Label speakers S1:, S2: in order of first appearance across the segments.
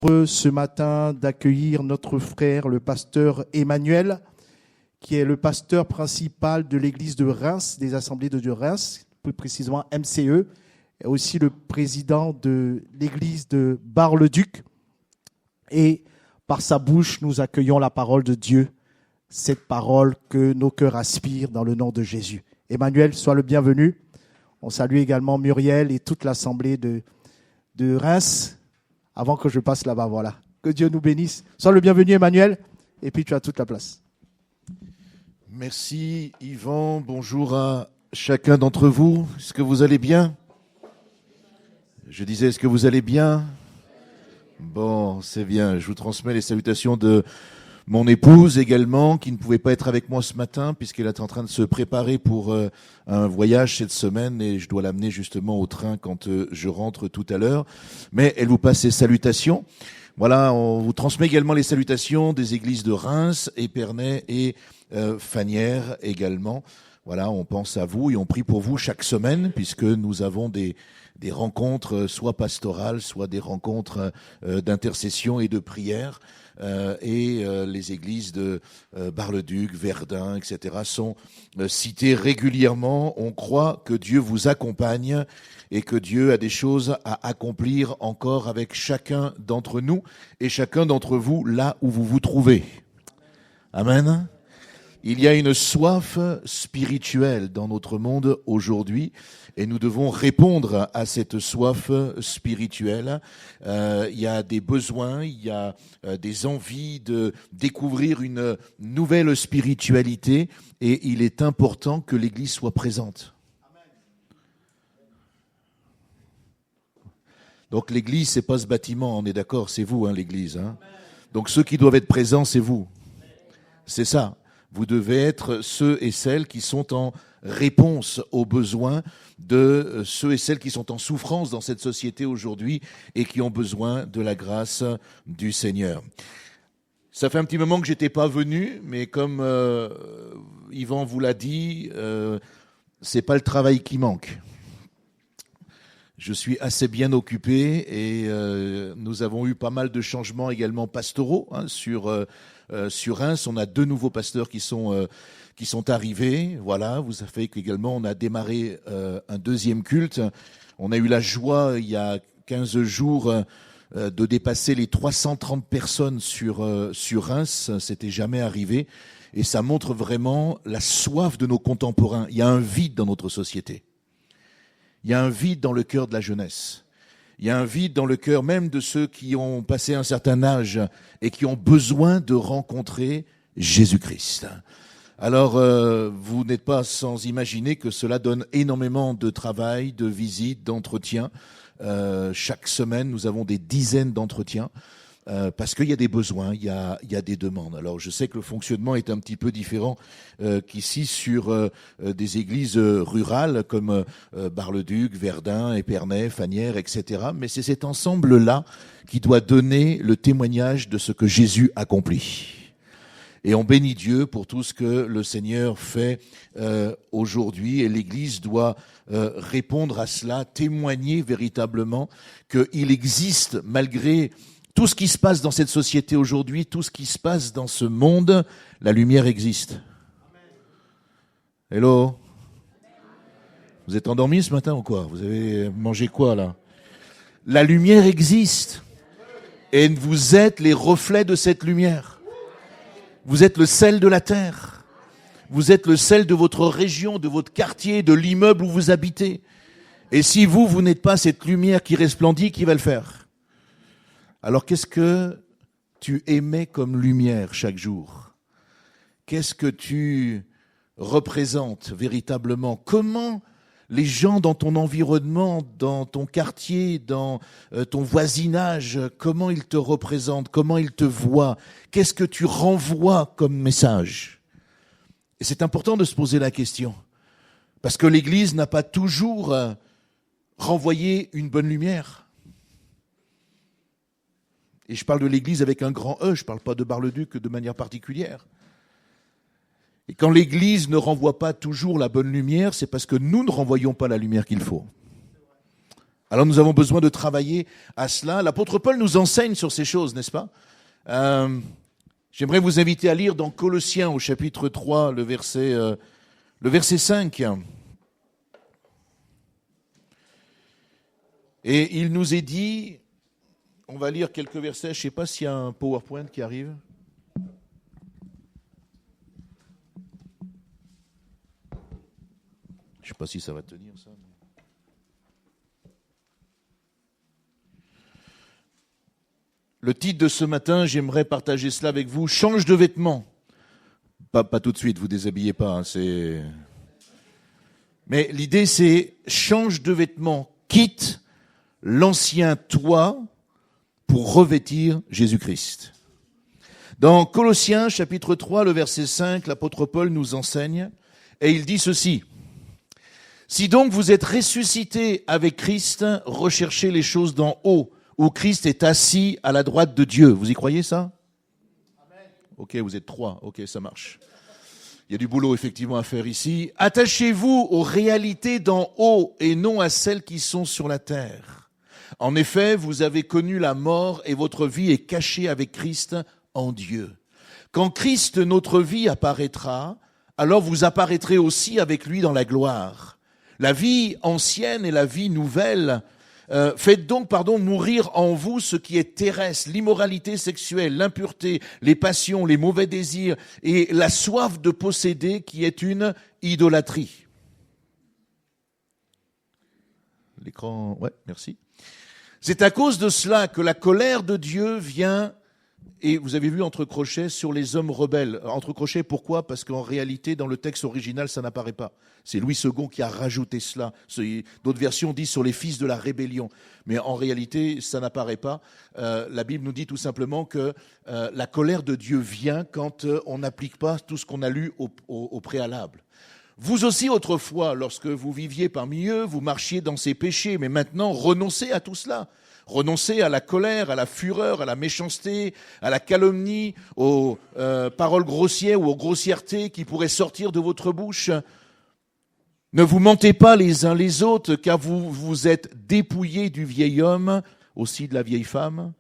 S1: Heureux ce matin d'accueillir notre frère, le pasteur Emmanuel, qui est le pasteur principal de l'église de Reims, des Assemblées de Dieu Reims, plus précisément MCE, et aussi le président de l'église de Bar-le-Duc. Et par sa bouche, nous accueillons la parole de Dieu, cette parole que nos cœurs aspirent dans le nom de Jésus. Emmanuel, sois le bienvenu. On salue également Muriel et toute l'Assemblée de Reims. Avant que je passe là-bas, voilà. Que Dieu nous bénisse. Sois le bienvenu, Emmanuel, et puis tu as toute la place.
S2: Merci, Yvan. Bonjour à chacun d'entre vous. Est-ce que vous allez bien? Je disais, est-ce que vous allez bien? Bon, c'est bien. Je vous transmets les salutations de mon épouse également, qui ne pouvait pas être avec moi ce matin, puisqu'elle est en train de se préparer pour un voyage cette semaine, et je dois l'amener justement au train quand je rentre tout à l'heure. Mais elle vous passe ses salutations. Voilà, on vous transmet également les salutations des églises de Reims, Épernay et Fanières également. Voilà, on pense à vous et on prie pour vous chaque semaine, puisque nous avons des rencontres soit pastorales, soit des rencontres d'intercession et de prière. Les églises de Bar-le-Duc, Verdun, etc. sont citées régulièrement. On croit que Dieu vous accompagne et que Dieu a des choses à accomplir encore avec chacun d'entre nous et chacun d'entre vous là où vous vous trouvez. Amen. Il y a une soif spirituelle dans notre monde aujourd'hui et nous devons répondre à cette soif spirituelle. Il y a des besoins, il y a des envies de découvrir une nouvelle spiritualité et il est important que l'Église soit présente. Donc l'Église, c'est pas ce bâtiment, on est d'accord, c'est vous, l'Église. Donc ceux qui doivent être présents, c'est vous. C'est ça. Vous devez être ceux et celles qui sont en réponse aux besoins de ceux et celles qui sont en souffrance dans cette société aujourd'hui et qui ont besoin de la grâce du Seigneur. Ça fait un petit moment que j'étais pas venu, mais comme Yvan vous l'a dit, c'est pas le travail qui manque. Je suis assez bien occupé et nous avons eu pas mal de changements également pastoraux sur Reims. On a 2 nouveaux pasteurs qui sont arrivés. Voilà, vous savez qu'également on a démarré un 2e culte. On a eu la joie il y a 15 jours de dépasser les 330 personnes sur Reims. C'était jamais arrivé et ça montre vraiment la soif de nos contemporains. Il y a un vide dans notre société. Il y a un vide dans le cœur de la jeunesse. Il y a un vide dans le cœur même de ceux qui ont passé un certain âge et qui ont besoin de rencontrer Jésus-Christ. Alors, vous n'êtes pas sans imaginer que cela donne énormément de travail, de visites, d'entretiens. Chaque semaine, nous avons des dizaines d'entretiens. Parce qu'il y a des besoins, il y a des demandes. Alors je sais que le fonctionnement est un petit peu différent qu'ici sur des églises rurales comme Bar-le-Duc, Verdun, Épernay, Fanières, etc. Mais c'est cet ensemble-là qui doit donner le témoignage de ce que Jésus accomplit. Et on bénit Dieu pour tout ce que le Seigneur fait aujourd'hui. Et l'Église doit répondre à cela, témoigner véritablement qu'il existe malgré tout ce qui se passe dans cette société aujourd'hui, tout ce qui se passe dans ce monde, la lumière existe. Hello? Vous êtes endormis ce matin ou quoi? Vous avez mangé quoi là? La lumière existe. Et vous êtes les reflets de cette lumière. Vous êtes le sel de la terre. Vous êtes le sel de votre région, de votre quartier, de l'immeuble où vous habitez. Et si vous n'êtes pas cette lumière qui resplendit, qui va le faire? Alors qu'est-ce que tu émets comme lumière chaque jour? Qu'est-ce que tu représentes véritablement? Comment les gens dans ton environnement, dans ton quartier, dans ton voisinage, comment ils te représentent? Comment ils te voient? Qu'est-ce que tu renvoies comme message? Et c'est important de se poser la question. Parce que l'Église n'a pas toujours renvoyé une bonne lumière. Et je parle de l'Église avec un grand E, je ne parle pas de Bar-le-Duc de manière particulière. Et quand l'Église ne renvoie pas toujours la bonne lumière, c'est parce que nous ne renvoyons pas la lumière qu'il faut. Alors nous avons besoin de travailler à cela. L'apôtre Paul nous enseigne sur ces choses, n'est-ce pas? J'aimerais vous inviter à lire dans Colossiens au chapitre 3, le verset 5. Et il nous est dit, on va lire quelques versets, je ne sais pas s'il y a un PowerPoint qui arrive. Je ne sais pas si ça va tenir ça. Le titre de ce matin, j'aimerais partager cela avec vous. Change de vêtements. Pas tout de suite, vous déshabillez pas. Hein, Mais l'idée, c'est change de vêtements. Quitte l'ancien toi pour revêtir Jésus-Christ. Dans Colossiens, chapitre 3, le verset 5, l'apôtre Paul nous enseigne, et il dit ceci. Si donc vous êtes ressuscités avec Christ, recherchez les choses d'en haut, où Christ est assis à la droite de Dieu. Vous y croyez ça? Amen. Ok, vous êtes 3. Ok, ça marche. Il y a du boulot effectivement à faire ici. Attachez-vous aux réalités d'en haut et non à celles qui sont sur la terre. En effet, vous avez connu la mort et votre vie est cachée avec Christ en Dieu. Quand Christ, notre vie, apparaîtra, alors vous apparaîtrez aussi avec lui dans la gloire. La vie ancienne et la vie nouvelle. Faites donc, mourir en vous ce qui est terrestre, l'immoralité sexuelle, l'impureté, les passions, les mauvais désirs et la soif de posséder qui est une idolâtrie. L'écran, ouais, merci. C'est à cause de cela que la colère de Dieu vient, et vous avez vu entre crochets, sur les hommes rebelles. Entre crochets, pourquoi? Parce qu'en réalité, dans le texte original, ça n'apparaît pas. C'est Louis II qui a rajouté cela. D'autres versions disent sur les fils de la rébellion. Mais en réalité, ça n'apparaît pas. La Bible nous dit tout simplement que la colère de Dieu vient quand on n'applique pas tout ce qu'on a lu au préalable. Vous aussi, autrefois, lorsque vous viviez parmi eux, vous marchiez dans ces péchés, mais maintenant, renoncez à tout cela. Renoncez à la colère, à la fureur, à la méchanceté, à la calomnie, aux paroles grossières ou aux grossièretés qui pourraient sortir de votre bouche. Ne vous mentez pas les uns les autres, car vous vous êtes dépouillés du vieil homme, aussi de la vieille femme,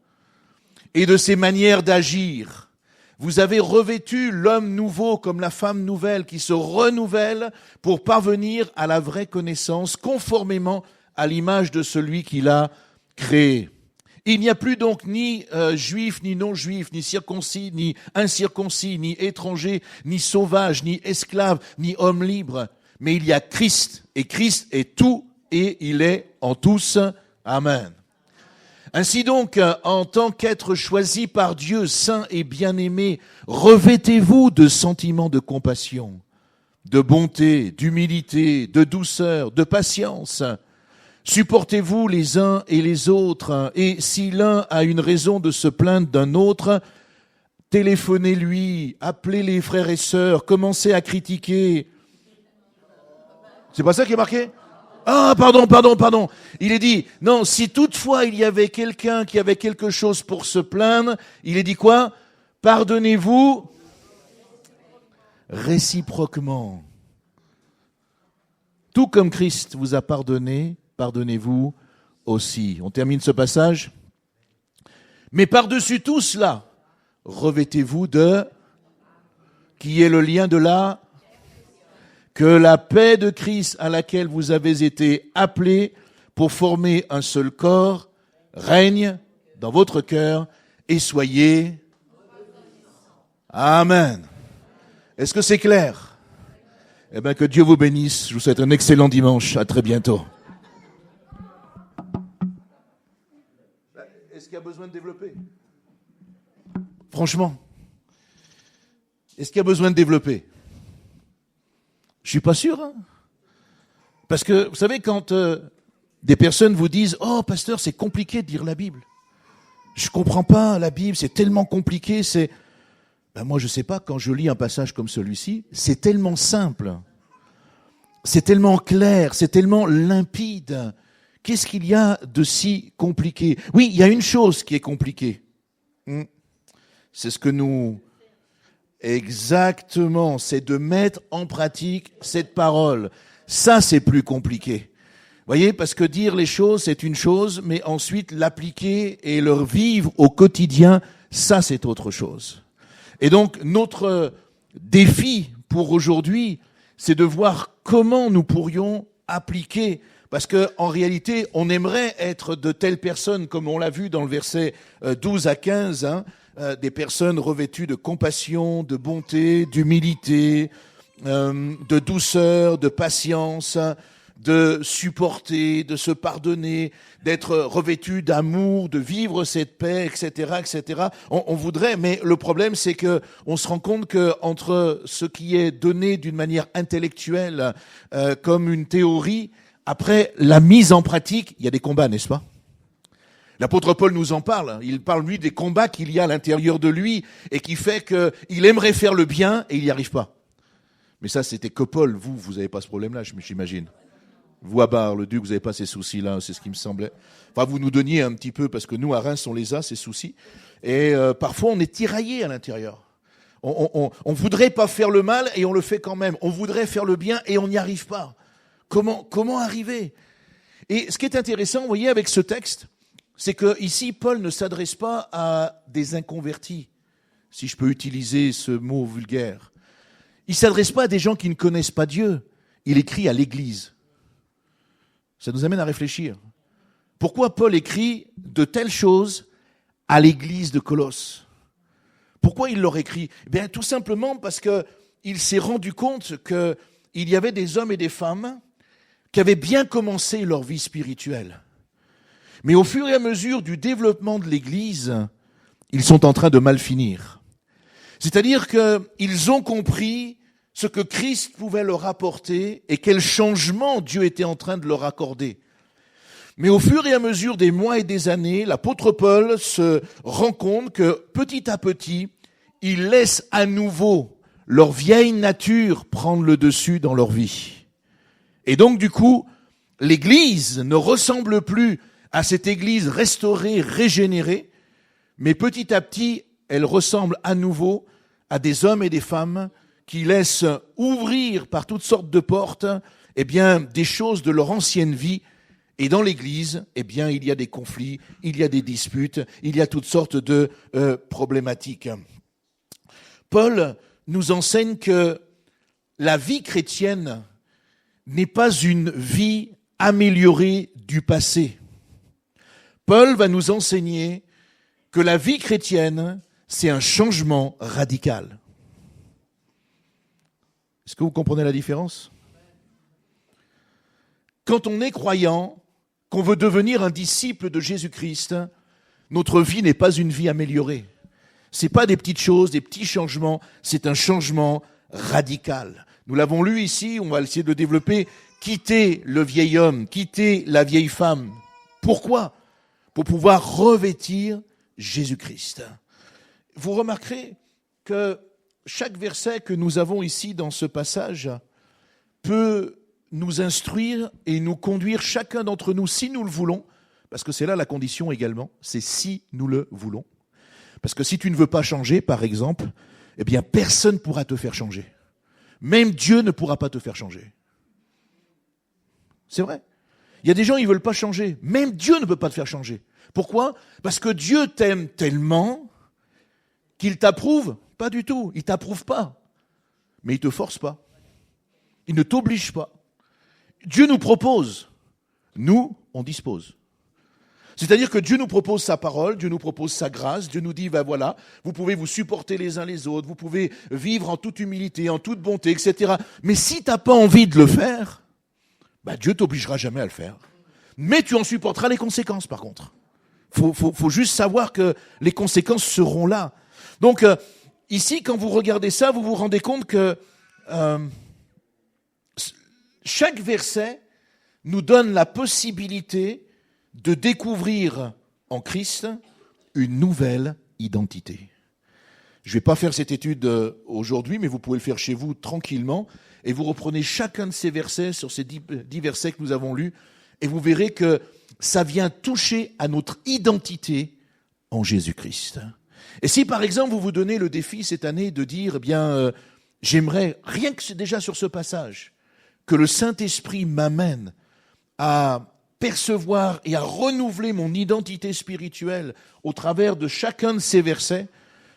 S2: et de ses manières d'agir. Vous avez revêtu l'homme nouveau comme la femme nouvelle qui se renouvelle pour parvenir à la vraie connaissance conformément à l'image de celui qui l'a créé. Il n'y a plus donc ni juif, ni non-juif, ni circoncis, ni incirconcis, ni étranger, ni sauvage, ni esclave, ni homme libre. Mais il y a Christ, et Christ est tout, et il est en tous. Amen. Ainsi donc, en tant qu'être choisi par Dieu, saint et bien-aimé, revêtez-vous de sentiments de compassion, de bonté, d'humilité, de douceur, de patience. Supportez-vous les uns et les autres, et si l'un a une raison de se plaindre d'un autre, téléphonez-lui, appelez les frères et sœurs, commencez à critiquer. C'est pas ça qui est marqué ? Ah, pardon. Il est dit, non, si toutefois il y avait quelqu'un qui avait quelque chose pour se plaindre, il est dit quoi ? Pardonnez-vous réciproquement. Tout comme Christ vous a pardonné, pardonnez-vous aussi. On termine ce passage. Mais par-dessus tout cela, revêtez-vous de, qui est le lien de la, que la paix de Christ à laquelle vous avez été appelés pour former un seul corps règne dans votre cœur et soyez. Amen. Est-ce que c'est clair? Eh bien, que Dieu vous bénisse. Je vous souhaite un excellent dimanche. À très bientôt. Est-ce qu'il y a besoin de développer? Franchement, est-ce qu'il y a besoin de développer? Je suis pas sûr. Hein, parce que, vous savez, quand des personnes vous disent « Oh, pasteur, c'est compliqué de lire la Bible. Je comprends pas la Bible, c'est tellement compliqué. » Ben moi, je sais pas, quand je lis un passage comme celui-ci, c'est tellement simple. C'est tellement clair, c'est tellement limpide. Qu'est-ce qu'il y a de si compliqué? Oui, il y a une chose qui est compliquée. C'est ce que nous... Exactement, c'est de mettre en pratique cette parole. Ça, c'est plus compliqué. Voyez, parce que dire les choses, c'est une chose, mais ensuite l'appliquer et le vivre au quotidien, ça, c'est autre chose. Et donc, notre défi pour aujourd'hui, c'est de voir comment nous pourrions appliquer, parce que en réalité, on aimerait être de telles personnes, comme on l'a vu dans le verset 12 à 15, des personnes revêtues de compassion, de bonté, d'humilité, de douceur, de patience, de supporter, de se pardonner, d'être revêtu d'amour, de vivre cette paix, etc., etc. On voudrait, mais le problème, c'est que on se rend compte que entre ce qui est donné d'une manière intellectuelle, comme une théorie, après la mise en pratique, il y a des combats, n'est-ce pas? L'apôtre Paul nous en parle. Il parle, lui, des combats qu'il y a à l'intérieur de lui et qui fait qu'il aimerait faire le bien et il n'y arrive pas. Mais ça, c'était que Paul. Vous n'avez pas ce problème-là, j'imagine. Vous, à Bar-le-Duc, vous n'avez pas ces soucis-là, c'est ce qui me semblait. Enfin, vous nous donniez un petit peu, parce que nous, à Reims, on les a, ces soucis. Et parfois, on est tiraillé à l'intérieur. On voudrait pas faire le mal et on le fait quand même. On voudrait faire le bien et on n'y arrive pas. Comment arriver? Et ce qui est intéressant, vous voyez, avec ce texte, c'est que ici, Paul ne s'adresse pas à des inconvertis, si je peux utiliser ce mot vulgaire. Il ne s'adresse pas à des gens qui ne connaissent pas Dieu. Il écrit à l'Église. Ça nous amène à réfléchir. Pourquoi Paul écrit de telles choses à l'église de Colosse? Pourquoi il leur écrit? Eh bien, tout simplement parce qu'il s'est rendu compte qu'il y avait des hommes et des femmes qui avaient bien commencé leur vie spirituelle. Mais au fur et à mesure du développement de l'église, ils sont en train de mal finir. C'est-à-dire qu'ils ont compris ce que Christ pouvait leur apporter et quel changement Dieu était en train de leur accorder. Mais au fur et à mesure des mois et des années, l'apôtre Paul se rend compte que petit à petit, ils laissent à nouveau leur vieille nature prendre le dessus dans leur vie. Et donc du coup, l'Église ne ressemble plus à cette Église restaurée, régénérée, mais petit à petit, elle ressemble à nouveau à des hommes et des femmes qui laissent ouvrir par toutes sortes de portes, eh bien, des choses de leur ancienne vie. Et dans l'Église, eh bien, il y a des conflits, il y a des disputes, il y a toutes sortes de problématiques. Paul nous enseigne que la vie chrétienne n'est pas une vie améliorée du passé. Paul va nous enseigner que la vie chrétienne, c'est un changement radical. Est-ce que vous comprenez la différence? Quand on est croyant, qu'on veut devenir un disciple de Jésus-Christ, notre vie n'est pas une vie améliorée. C'est pas des petites choses, des petits changements, c'est un changement radical. Nous l'avons lu ici, on va essayer de le développer. Quitter le vieil homme, quitter la vieille femme. Pourquoi? Pour pouvoir revêtir Jésus-Christ. Vous remarquerez que chaque verset que nous avons ici dans ce passage peut nous instruire et nous conduire chacun d'entre nous, si nous le voulons, parce que c'est là la condition également, c'est si nous le voulons. Parce que si tu ne veux pas changer, par exemple, eh bien personne ne pourra te faire changer. Même Dieu ne pourra pas te faire changer. C'est vrai. Il y a des gens, ils ne veulent pas changer. Même Dieu ne peut pas te faire changer. Pourquoi? Parce que Dieu t'aime tellement qu'il t'approuve. Pas du tout. Il ne t'approuve pas. Mais il ne te force pas. Il ne t'oblige pas. Dieu nous propose. Nous, on dispose. C'est-à-dire que Dieu nous propose sa parole, Dieu nous propose sa grâce, Dieu nous dit, ben voilà, vous pouvez vous supporter les uns les autres, vous pouvez vivre en toute humilité, en toute bonté, etc. Mais si tu n'as pas envie de le faire, ben Dieu t'obligera jamais à le faire. Mais tu en supporteras les conséquences, par contre. Faut juste savoir que les conséquences seront là. Donc, ici, quand vous regardez ça, vous vous rendez compte que chaque verset nous donne la possibilité de découvrir en Christ une nouvelle identité. Je ne vais pas faire cette étude aujourd'hui, mais vous pouvez le faire chez vous tranquillement, et vous reprenez chacun de ces versets, sur ces 10 versets que nous avons lus, et vous verrez que ça vient toucher à notre identité en Jésus-Christ. Et si par exemple vous vous donnez le défi cette année de dire, eh bien, j'aimerais, rien que déjà sur ce passage, que le Saint-Esprit m'amène à percevoir et à renouveler mon identité spirituelle au travers de chacun de ces versets,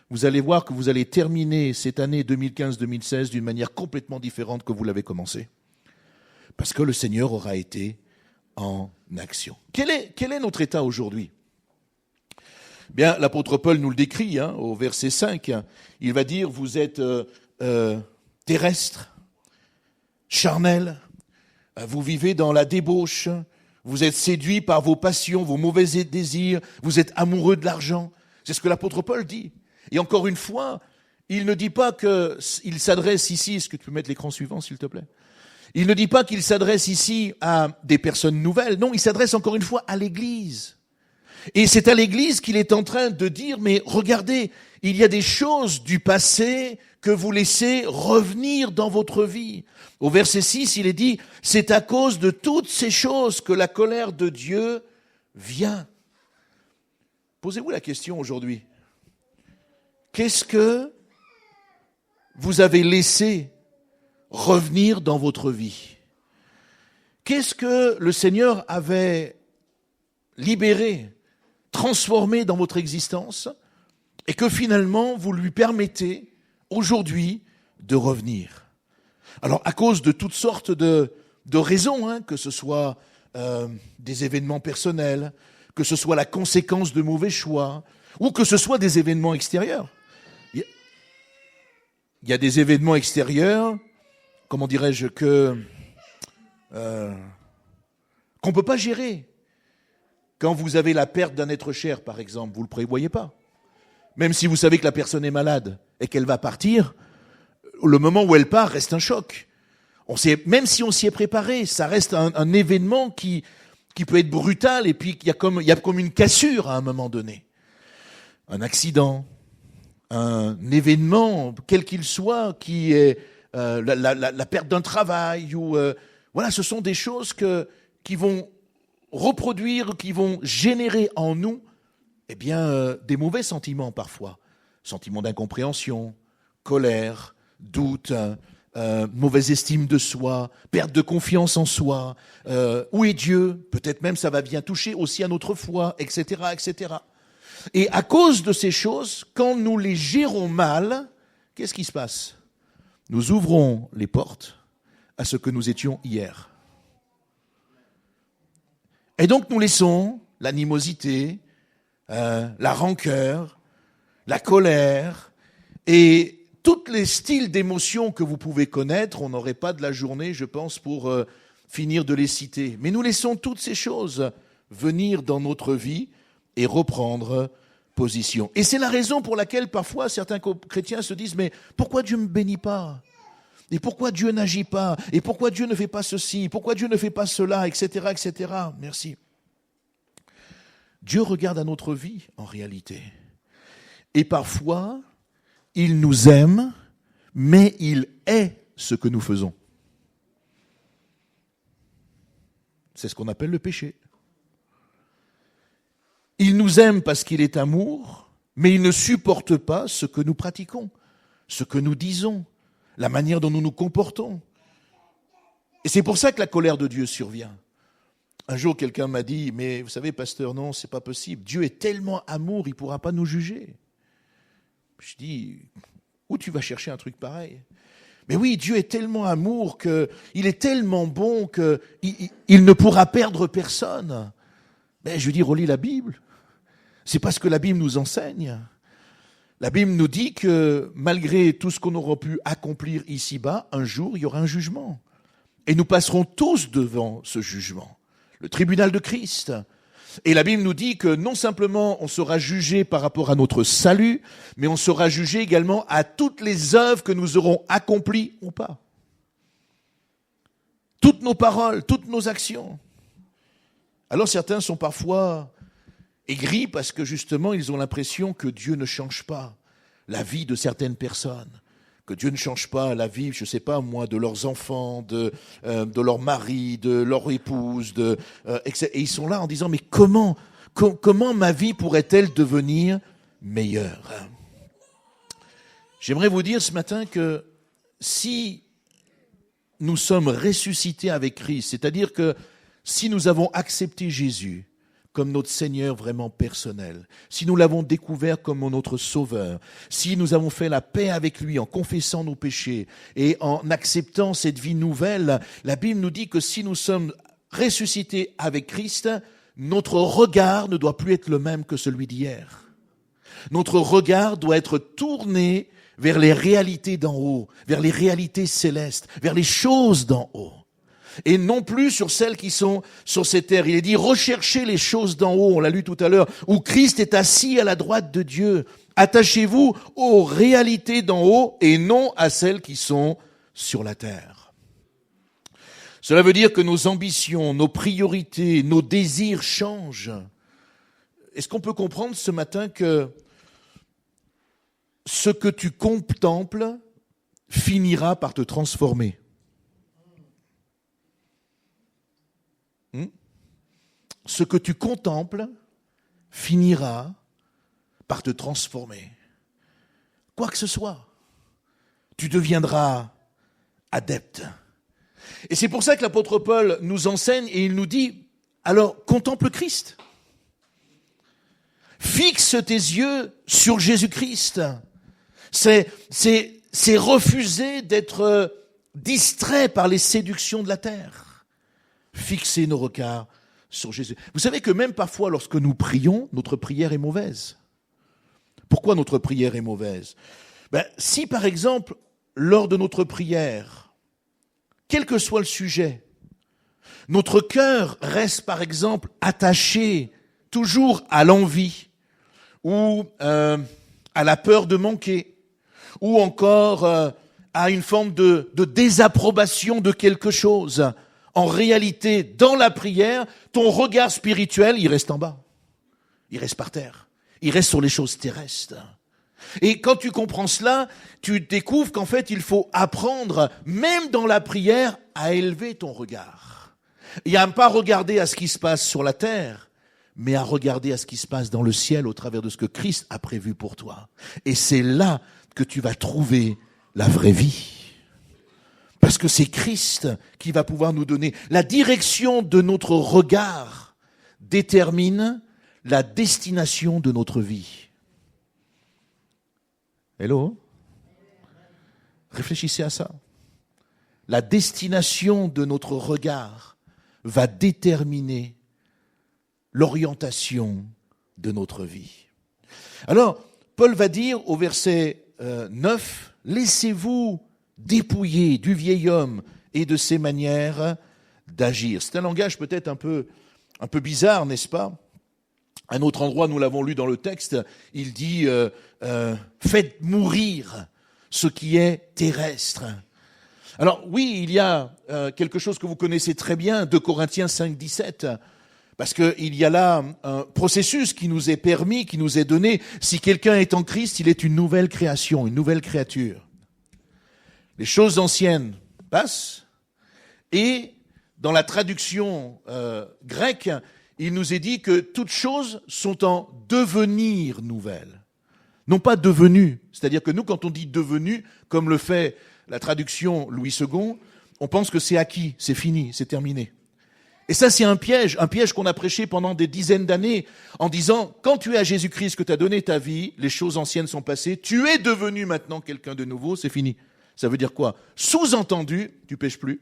S2: vous allez voir que vous allez terminer cette année 2015-2016 d'une manière complètement différente que vous l'avez commencé. Parce que le Seigneur aura été en action. Quel est notre état aujourd'hui ? Bien, l'apôtre Paul nous le décrit au verset 5. Il va dire, vous êtes terrestre, charnel, vous vivez dans la débauche, vous êtes séduits par vos passions, vos mauvais désirs, vous êtes amoureux de l'argent. C'est ce que l'apôtre Paul dit. Et encore une fois, il ne dit pas qu'il s'adresse ici, est-ce que tu peux mettre l'écran suivant s'il te plaît ? Il ne dit pas qu'il s'adresse ici à des personnes nouvelles, non, il s'adresse encore une fois à l'Église. Et c'est à l'Église qu'il est en train de dire, mais regardez, il y a des choses du passé que vous laissez revenir dans votre vie. Au verset 6, il est dit, c'est à cause de toutes ces choses que la colère de Dieu vient. Posez-vous la question aujourd'hui. Qu'est-ce que vous avez laissé revenir dans votre vie? Qu'est-ce que le Seigneur avait libéré, transformé dans votre existence et que finalement vous lui permettez aujourd'hui de revenir? Alors à cause de toutes sortes de raisons, que ce soit des événements personnels, que ce soit la conséquence de mauvais choix ou que ce soit des événements extérieurs. Il y a des événements extérieurs, comment dirais-je, qu'on ne peut pas gérer. Quand vous avez la perte d'un être cher, par exemple, vous ne le prévoyez pas. Même si vous savez que la personne est malade et qu'elle va partir, le moment où elle part reste un choc. Même si on s'y est préparé, ça reste un événement qui peut être brutal et puis il y a comme une cassure à un moment donné. Un accident, un événement, quel qu'il soit, qui est la perte d'un travail, ou voilà, ce sont des choses qui vont reproduire, qui vont générer en nous, des mauvais sentiments parfois, sentiments d'incompréhension, colère, doute, mauvaise estime de soi, perte de confiance en soi. Où est Dieu ? Peut-être même ça va bien toucher aussi à notre foi, etc., etc. Et à cause de ces choses, quand nous les gérons mal, qu'est-ce qui se passe ? Nous ouvrons les portes à ce que nous étions hier. Et donc nous laissons l'animosité, la rancœur, la colère et tous les styles d'émotions que vous pouvez connaître. On n'aurait pas de la journée, je pense, pour finir de les citer. Mais nous laissons toutes ces choses venir dans notre vie et reprendre position. Et c'est la raison pour laquelle parfois certains chrétiens se disent, mais pourquoi Dieu ne me bénit pas ? Et pourquoi Dieu n'agit pas ? Et pourquoi Dieu ne fait pas ceci ? Pourquoi Dieu ne fait pas cela ? Etc., etc. Merci. Dieu regarde à notre vie, en réalité. Et parfois, il nous aime, mais il est ce que nous faisons. C'est ce qu'on appelle le péché. Il nous aime parce qu'il est amour, mais il ne supporte pas ce que nous pratiquons, ce que nous disons, la manière dont nous nous comportons. Et c'est pour ça que la colère de Dieu survient. Un jour, quelqu'un m'a dit, mais vous savez, pasteur, non, c'est pas possible. Dieu est tellement amour, il ne pourra pas nous juger. Je dis, où tu vas chercher un truc pareil ? Mais oui, Dieu est tellement amour, il est tellement bon qu'il ne pourra perdre personne. Mais je lui dis, relis la Bible. C'est parce que la Bible nous enseigne. La Bible nous dit que malgré tout ce qu'on aura pu accomplir ici-bas, un jour, il y aura un jugement. Et nous passerons tous devant ce jugement, le tribunal de Christ. Et la Bible nous dit que non simplement on sera jugé par rapport à notre salut, mais on sera jugé également à toutes les œuvres que nous aurons accomplies ou pas. Toutes nos paroles, toutes nos actions. Alors certains sont parfois aigris parce que justement ils ont l'impression que Dieu ne change pas la vie de certaines personnes, que Dieu ne change pas la vie, je ne sais pas moi, de leurs enfants, de leur mari, de leur épouse, et ils sont là en disant mais comment ma vie pourrait-elle devenir meilleure ? J'aimerais vous dire ce matin que si nous sommes ressuscités avec Christ, c'est-à-dire que si nous avons accepté Jésus comme notre Seigneur vraiment personnel, si nous l'avons découvert comme notre Sauveur, si nous avons fait la paix avec lui en confessant nos péchés et en acceptant cette vie nouvelle, la Bible nous dit que si nous sommes ressuscités avec Christ, notre regard ne doit plus être le même que celui d'hier. Notre regard doit être tourné vers les réalités d'en haut, vers les réalités célestes, vers les choses d'en haut. Et non plus sur celles qui sont sur cette terre. Il est dit, recherchez les choses d'en haut, on l'a lu tout à l'heure, où Christ est assis à la droite de Dieu. Attachez-vous aux réalités d'en haut et non à celles qui sont sur la terre. Cela veut dire que nos ambitions, nos priorités, nos désirs changent. Est-ce qu'on peut comprendre ce matin que ce que tu contemples finira par te transformer? Ce que tu contemples finira par te transformer. Quoi que ce soit, tu deviendras adepte. Et c'est pour ça que l'apôtre Paul nous enseigne et il nous dit, alors contemple Christ. Fixe tes yeux sur Jésus-Christ. C'est refuser d'être distrait par les séductions de la terre. Fixer nos regards sur Jésus. Vous savez que même parfois, lorsque nous prions, notre prière est mauvaise. Pourquoi notre prière est mauvaise? Si par exemple, lors de notre prière, quel que soit le sujet, notre cœur reste par exemple attaché toujours à l'envie ou à la peur de manquer ou encore à une forme de désapprobation de quelque chose. En réalité, dans la prière, ton regard spirituel, il reste en bas. Il reste par terre. Il reste sur les choses terrestres. Et quand tu comprends cela, tu découvres qu'en fait, il faut apprendre, même dans la prière, à élever ton regard. Et à ne pas regarder à ce qui se passe sur la terre, mais à regarder à ce qui se passe dans le ciel au travers de ce que Christ a prévu pour toi. Et c'est là que tu vas trouver la vraie vie. Parce que c'est Christ qui va pouvoir nous donner. La direction de notre regard détermine la destination de notre vie. Hello? Réfléchissez à ça. La destination de notre regard va déterminer l'orientation de notre vie. Alors, Paul va dire au verset 9, « Laissez-vous dépouillé du vieil homme et de ses manières d'agir. » C'est un langage peut-être un peu bizarre, n'est-ce pas? À un autre endroit, nous l'avons lu dans le texte, il dit faites mourir ce qui est terrestre. Alors oui, il y a quelque chose que vous connaissez très bien, 2 Corinthiens 5, 17, parce qu'il y a là un processus qui nous est permis, qui nous est donné. Si quelqu'un est en Christ, il est une nouvelle création, une nouvelle créature. Les choses anciennes passent, et dans la traduction grecque, il nous est dit que toutes choses sont en devenir nouvelles. Non pas devenues. C'est-à-dire que nous, quand on dit devenu, comme le fait la traduction Louis II, on pense que c'est acquis, c'est fini, c'est terminé. Et ça, c'est un piège qu'on a prêché pendant des dizaines d'années, en disant, quand tu es à Jésus-Christ, que tu as donné ta vie, les choses anciennes sont passées, tu es devenu maintenant quelqu'un de nouveau, c'est fini. Ça veut dire quoi? Sous-entendu, tu pêches plus.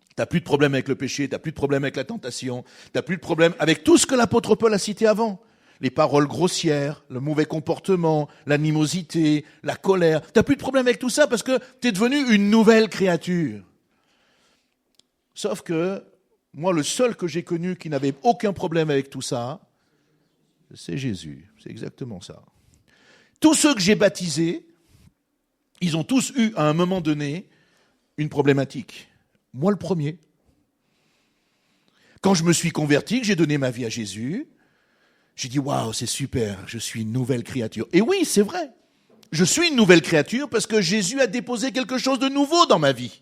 S2: Tu n'as plus de problème avec le péché, tu n'as plus de problème avec la tentation, tu n'as plus de problème avec tout ce que l'apôtre Paul a cité avant. Les paroles grossières, le mauvais comportement, l'animosité, la colère. Tu n'as plus de problème avec tout ça parce que tu es devenu une nouvelle créature. Sauf que, moi, le seul que j'ai connu qui n'avait aucun problème avec tout ça, c'est Jésus. C'est exactement ça. Tous ceux que j'ai baptisés, ils ont tous eu, à un moment donné, une problématique. Moi, le premier. Quand je me suis converti, que j'ai donné ma vie à Jésus, j'ai dit, waouh, c'est super, je suis une nouvelle créature. Et oui, c'est vrai. Je suis une nouvelle créature parce que Jésus a déposé quelque chose de nouveau dans ma vie.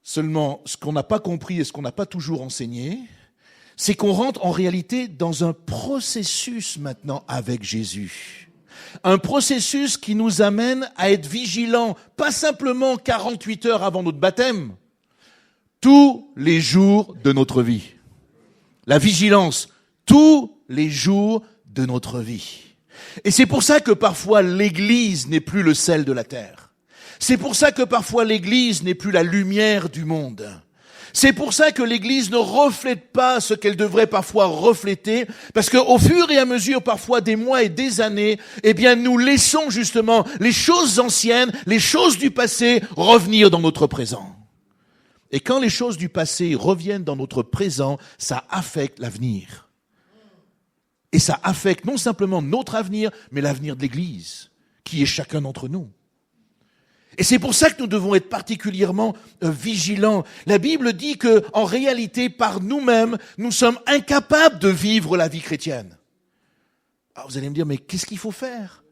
S2: Seulement, ce qu'on n'a pas compris et ce qu'on n'a pas toujours enseigné, c'est qu'on rentre en réalité dans un processus maintenant avec Jésus. Un processus qui nous amène à être vigilants, pas simplement 48 heures avant notre baptême, tous les jours de notre vie. La vigilance, tous les jours de notre vie. Et c'est pour ça que parfois l'Église n'est plus le sel de la terre. C'est pour ça que parfois l'Église n'est plus la lumière du monde. C'est pour ça que l'Église ne reflète pas ce qu'elle devrait parfois refléter, parce qu'au fur et à mesure, parfois des mois et des années, eh bien, nous laissons justement les choses anciennes, les choses du passé revenir dans notre présent. Et quand les choses du passé reviennent dans notre présent, ça affecte l'avenir. Et ça affecte non simplement notre avenir, mais l'avenir de l'Église, qui est chacun d'entre nous. Et c'est pour ça que nous devons être particulièrement vigilants. La Bible dit que, en réalité, par nous-mêmes, nous sommes incapables de vivre la vie chrétienne. Alors vous allez me dire, mais qu'est-ce qu'il faut faire?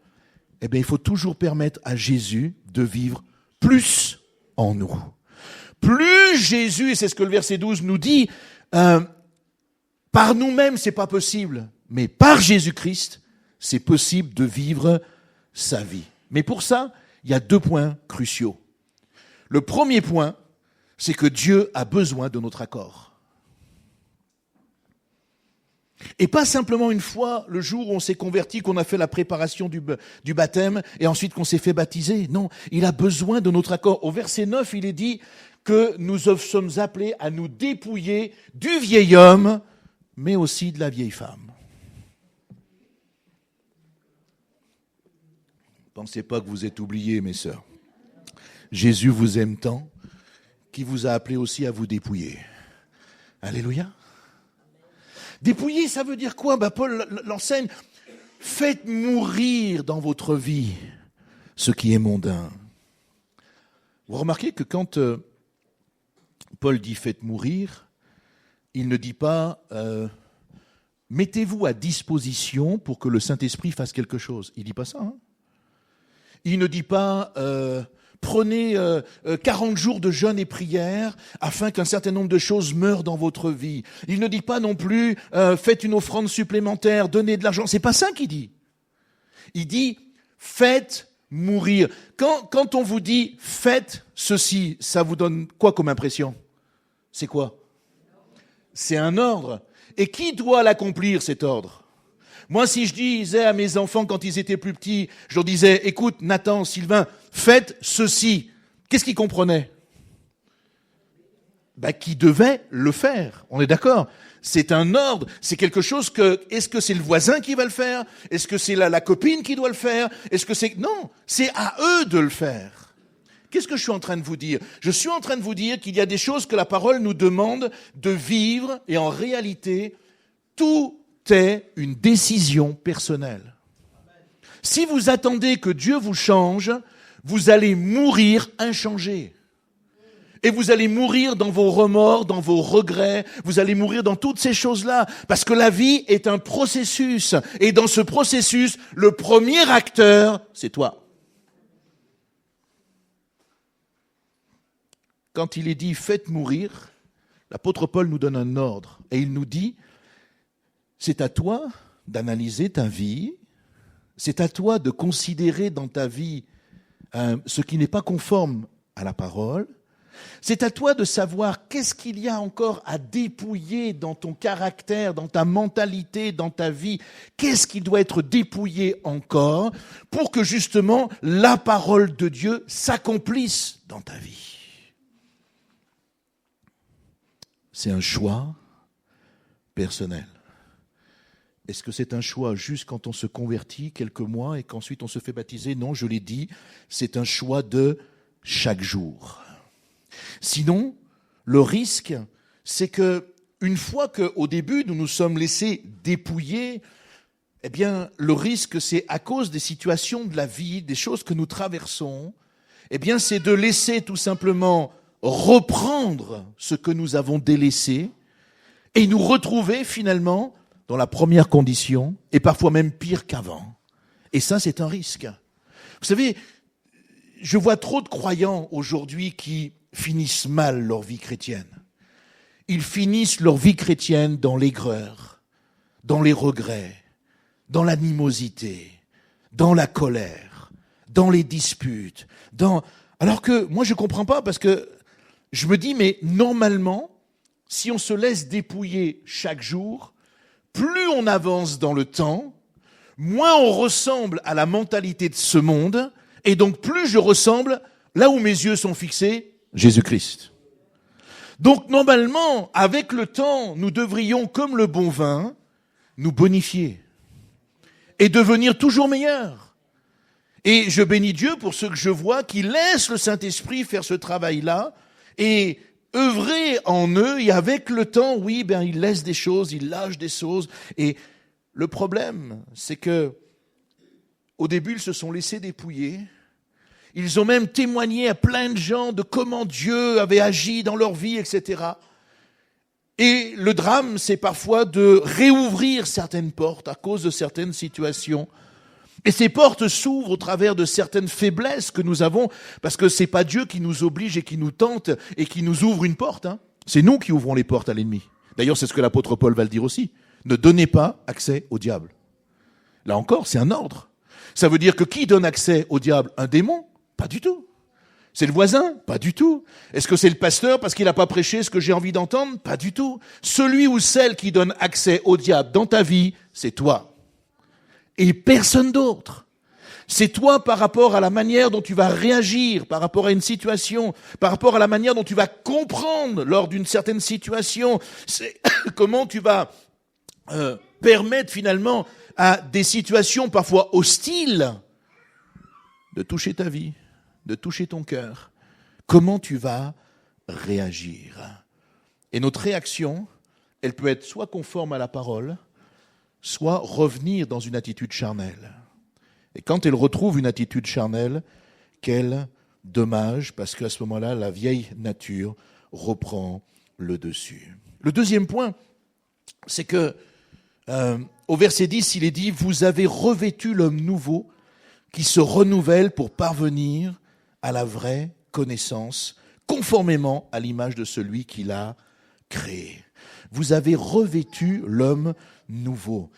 S2: Eh bien, il faut toujours permettre à Jésus de vivre plus en nous. Plus Jésus, et c'est ce que le verset 12 nous dit, par nous-mêmes, c'est pas possible, mais par Jésus-Christ, c'est possible de vivre sa vie. Mais pour ça, il y a 2 points cruciaux. Le premier point, c'est que Dieu a besoin de notre accord. Et pas simplement une fois, le jour où on s'est converti, qu'on a fait la préparation du baptême, et ensuite qu'on s'est fait baptiser. Non, il a besoin de notre accord. Au verset 9, il est dit que nous sommes appelés à nous dépouiller du vieil homme, mais aussi de la vieille femme. Pensez pas que vous êtes oubliés, mes sœurs. Jésus vous aime tant qu'il vous a appelé aussi à vous dépouiller. Alléluia. Dépouiller, ça veut dire quoi? Paul l'enseigne. Faites mourir dans votre vie ce qui est mondain. Vous remarquez que quand Paul dit faites mourir, il ne dit pas mettez-vous à disposition pour que le Saint-Esprit fasse quelque chose. Il ne dit pas ça, hein? Il ne dit pas prenez 40 jours de jeûne et prière afin qu'un certain nombre de choses meurent dans votre vie. Il ne dit pas non plus faites une offrande supplémentaire, donnez de l'argent. C'est pas ça qu'il dit. Il dit faites mourir. Quand on vous dit faites ceci, ça vous donne quoi comme impression? C'est quoi? C'est un ordre. Et qui doit l'accomplir, cet ordre? Moi, si je disais à mes enfants quand ils étaient plus petits, je leur disais, écoute, Nathan, Sylvain, faites ceci. Qu'est-ce qu'ils comprenaient? Qui devait le faire. On est d'accord? C'est un ordre. C'est quelque chose que, est-ce que c'est le voisin qui va le faire? Est-ce que c'est la copine qui doit le faire? Est-ce que c'est, non, c'est à eux de le faire. Qu'est-ce que je suis en train de vous dire? Je suis en train de vous dire qu'il y a des choses que la parole nous demande de vivre et en réalité, tout est une décision personnelle. Si vous attendez que Dieu vous change, vous allez mourir inchangé. Et vous allez mourir dans vos remords, dans vos regrets, vous allez mourir dans toutes ces choses-là. Parce que la vie est un processus. Et dans ce processus, le premier acteur, c'est toi. Quand il est dit « faites mourir », l'apôtre Paul nous donne un ordre. Et il nous dit « c'est à toi d'analyser ta vie, c'est à toi de considérer dans ta vie ce qui n'est pas conforme à la parole, c'est à toi de savoir qu'est-ce qu'il y a encore à dépouiller dans ton caractère, dans ta mentalité, dans ta vie, qu'est-ce qui doit être dépouillé encore pour que justement la parole de Dieu s'accomplisse dans ta vie. C'est un choix personnel. Est-ce que c'est un choix juste quand on se convertit quelques mois et qu'ensuite on se fait baptiser? Non, je l'ai dit, c'est un choix de chaque jour. Sinon, le risque, c'est que une fois qu'au début nous nous sommes laissés dépouiller, eh bien, le risque, c'est à cause des situations de la vie, des choses que nous traversons, eh bien, c'est de laisser tout simplement reprendre ce que nous avons délaissé et nous retrouver finalement dans la première condition, et parfois même pire qu'avant. Et ça, c'est un risque. Vous savez, je vois trop de croyants aujourd'hui qui finissent mal leur vie chrétienne. Ils finissent leur vie chrétienne dans l'aigreur, dans les regrets, dans l'animosité, dans la colère, dans les disputes, alors que moi je comprends pas parce que je me dis, mais normalement, si on se laisse dépouiller chaque jour, plus on avance dans le temps, moins on ressemble à la mentalité de ce monde, et donc plus je ressemble, là où mes yeux sont fixés, Jésus-Christ. Donc normalement, avec le temps, nous devrions, comme le bon vin, nous bonifier et devenir toujours meilleurs. Et je bénis Dieu pour ceux que je vois qui laissent le Saint-Esprit faire ce travail-là et œuvrer en eux, et avec le temps, oui, ils laissent des choses, ils lâchent des choses. Et le problème, c'est que au début, ils se sont laissés dépouiller. Ils ont même témoigné à plein de gens de comment Dieu avait agi dans leur vie, etc. Et le drame, c'est parfois de réouvrir certaines portes à cause de certaines situations. Et ces portes s'ouvrent au travers de certaines faiblesses que nous avons, parce que c'est pas Dieu qui nous oblige et qui nous tente et qui nous ouvre une porte. C'est nous qui ouvrons les portes à l'ennemi. D'ailleurs, c'est ce que l'apôtre Paul va le dire aussi. Ne donnez pas accès au diable. Là encore, c'est un ordre. Ça veut dire que qui donne accès au diable? Un démon? Pas du tout. C'est le voisin? Pas du tout. Est-ce que c'est le pasteur parce qu'il n'a pas prêché ce que j'ai envie d'entendre? Pas du tout. Celui ou celle qui donne accès au diable dans ta vie, c'est toi. Et personne d'autre. C'est toi par rapport à la manière dont tu vas réagir, par rapport à une situation, par rapport à la manière dont tu vas comprendre lors d'une certaine situation. C'est comment tu vas permettre finalement à des situations parfois hostiles de toucher ta vie, de toucher ton cœur. Comment tu vas réagir? Et notre réaction, elle peut être soit conforme à la parole, soit revenir dans une attitude charnelle. Et quand elle retrouve une attitude charnelle, quel dommage, parce qu'à ce moment-là, la vieille nature reprend le dessus. Le deuxième point, c'est que au verset 10, il est dit « Vous avez revêtu l'homme nouveau qui se renouvelle pour parvenir à la vraie connaissance, conformément à l'image de celui qui l'a créé. » Vous avez revêtu l'homme nouveau.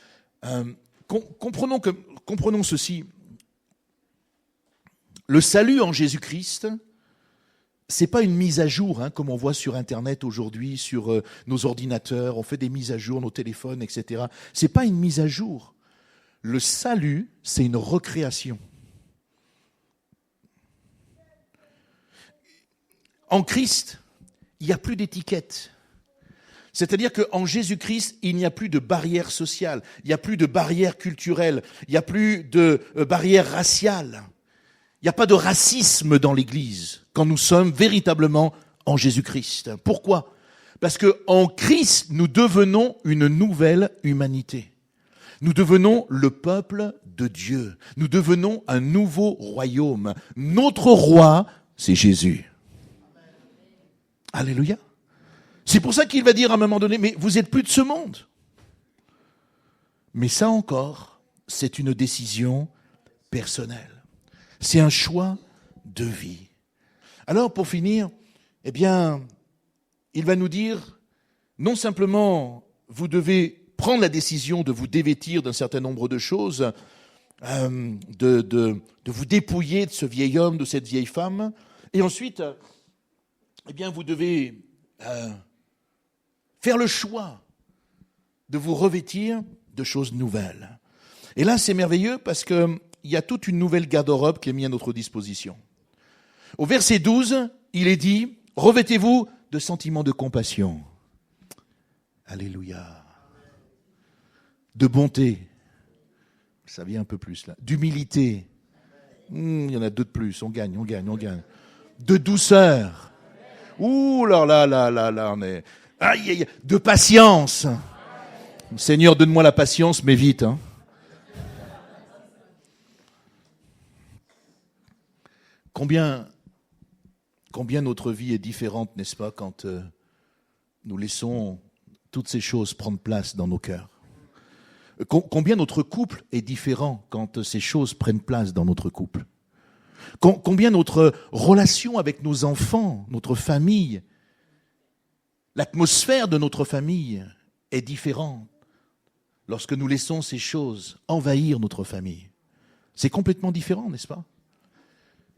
S2: Comprenons ceci. Le salut en Jésus-Christ, c'est pas une mise à jour, comme on voit sur Internet aujourd'hui, sur nos ordinateurs, on fait des mises à jour, nos téléphones, etc. C'est pas une mise à jour. Le salut, c'est une recréation. En Christ, il n'y a plus d'étiquette. C'est-à-dire qu'en Jésus-Christ, il n'y a plus de barrière sociale, il n'y a plus de barrière culturelle, il n'y a plus de barrière raciale. Il n'y a pas de racisme dans l'Église quand nous sommes véritablement en Jésus-Christ. Pourquoi? Parce qu'en Christ, nous devenons une nouvelle humanité. Nous devenons le peuple de Dieu. Nous devenons un nouveau royaume. Notre roi, c'est Jésus. Alléluia. C'est pour ça qu'il va dire à un moment donné, mais vous n'êtes plus de ce monde. Mais ça encore, c'est une décision personnelle. C'est un choix de vie. Alors pour finir, il va nous dire, non simplement vous devez prendre la décision de vous dévêtir d'un certain nombre de choses, de vous dépouiller de ce vieil homme, de cette vieille femme, et ensuite, vous devez faire le choix de vous revêtir de choses nouvelles. Et là, c'est merveilleux parce qu'il y a toute une nouvelle garde-robe qui est mise à notre disposition. Au verset 12, il est dit, revêtez-vous de sentiments de compassion. Alléluia. De bonté. Ça vient un peu plus là. D'humilité. Il y en a deux de plus. On gagne. De douceur. Ouh là, on est... Aïe, aïe, de patience. Seigneur, donne-moi la patience, mais vite. Combien notre vie est différente, n'est-ce pas, quand nous laissons toutes ces choses prendre place dans nos cœurs. Combien notre couple est différent quand ces choses prennent place dans notre couple. Combien notre relation avec nos enfants, notre famille, l'atmosphère de notre famille est différente lorsque nous laissons ces choses envahir notre famille. C'est complètement différent, n'est-ce pas?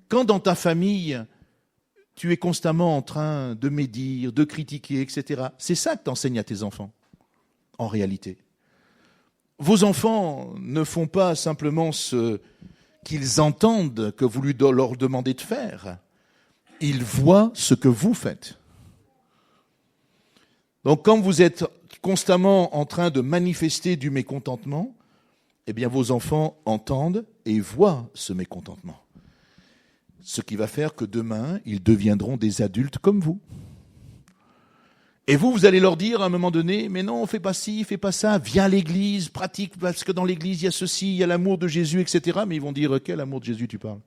S2: Quand dans ta famille, tu es constamment en train de médire, de critiquer, etc. C'est ça que tu enseignes à tes enfants, en réalité. Vos enfants ne font pas simplement ce qu'ils entendent que vous leur demandez de faire. Ils voient ce que vous faites. Donc quand vous êtes constamment en train de manifester du mécontentement, eh bien vos enfants entendent et voient ce mécontentement. Ce qui va faire que demain, ils deviendront des adultes comme vous. Et vous allez leur dire à un moment donné, mais non, fais pas ci, fais pas ça, viens à l'église, pratique, parce que dans l'église, il y a ceci, il y a l'amour de Jésus, etc. Mais ils vont dire, quel amour de Jésus tu parles?